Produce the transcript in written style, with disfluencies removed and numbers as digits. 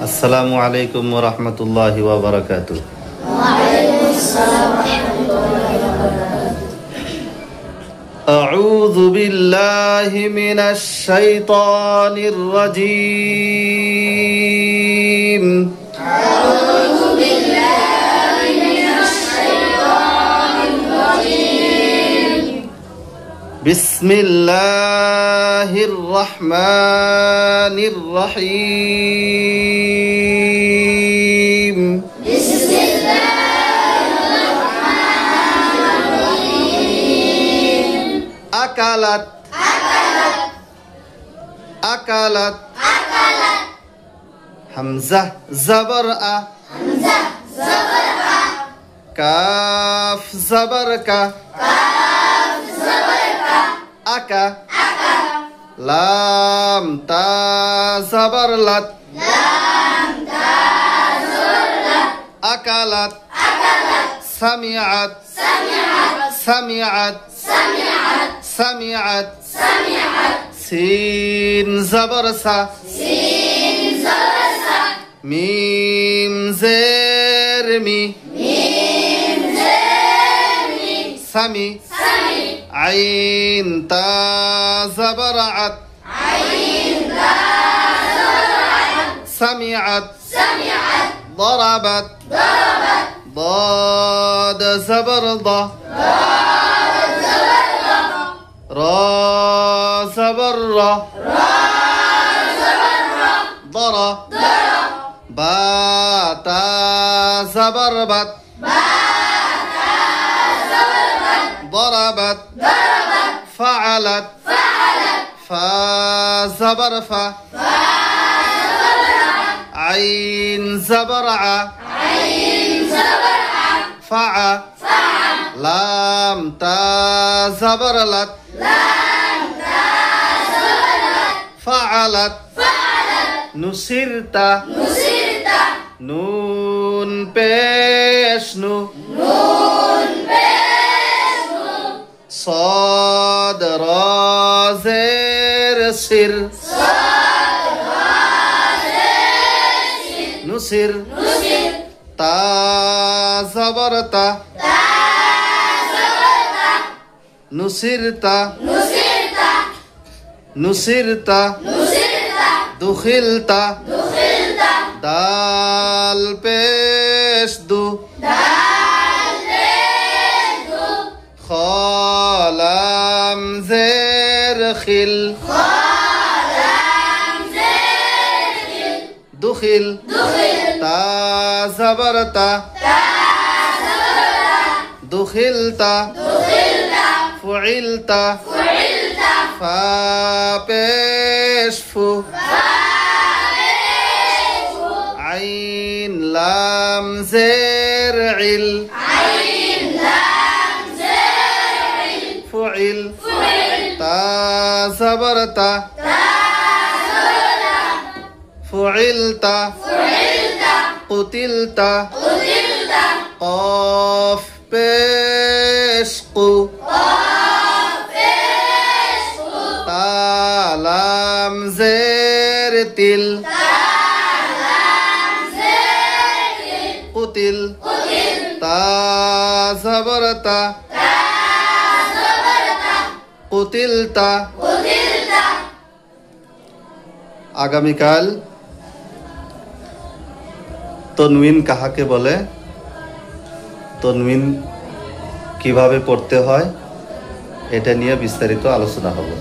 আসসালামু আলাইকুম ওয়া রাহমাতুল্লাহি ওয়া বারাকাতুহু। ওয়া আলাইকুম আসসালাম ওয়া রাহমাতুল্লাহি ওয়া বারাকাতুহু। আউযু বিল্লাহি মিনাশ শাইতানির রাজীম। আউযু বিল্লাহি মিনাশ শাইতানির রাজীম। বিসমিল্লাহির রাহমানির রহিম। আকালাত আকালাত হামজা জবর আ কাফ জবর কা আকা লাম তা জবর লাত আকালাত সামিআত সামিআত সামিআত সিন জবর সা মিম জের মি সামি আইন তা জবর আত সামিআত ضربت ضاد زبر ض را زبر را ضر با تا زبر بت ضربت فعلت فا زبر فا عين زبر ع فع لام تا زبر لت فعلت نصرت نون پیش نو صاد را زیر سر نصر تا زبر تا نصرت نصرت دخلت دال پیش دو خالم زیر خل دخل تا زبر تا دخلت فعلت فا پیش فو عين لام زير عل فعل تا زبر تا فعلت قتلت قاف پیش قو تا لام زیر تل قتل تا زبر تا قتلت আগামীকাল তনবিন কাহাকে বলে, তনবিন কিভাবে পড়তে হয়, এটা নিয়ে বিস্তারিত আলোচনা হবে।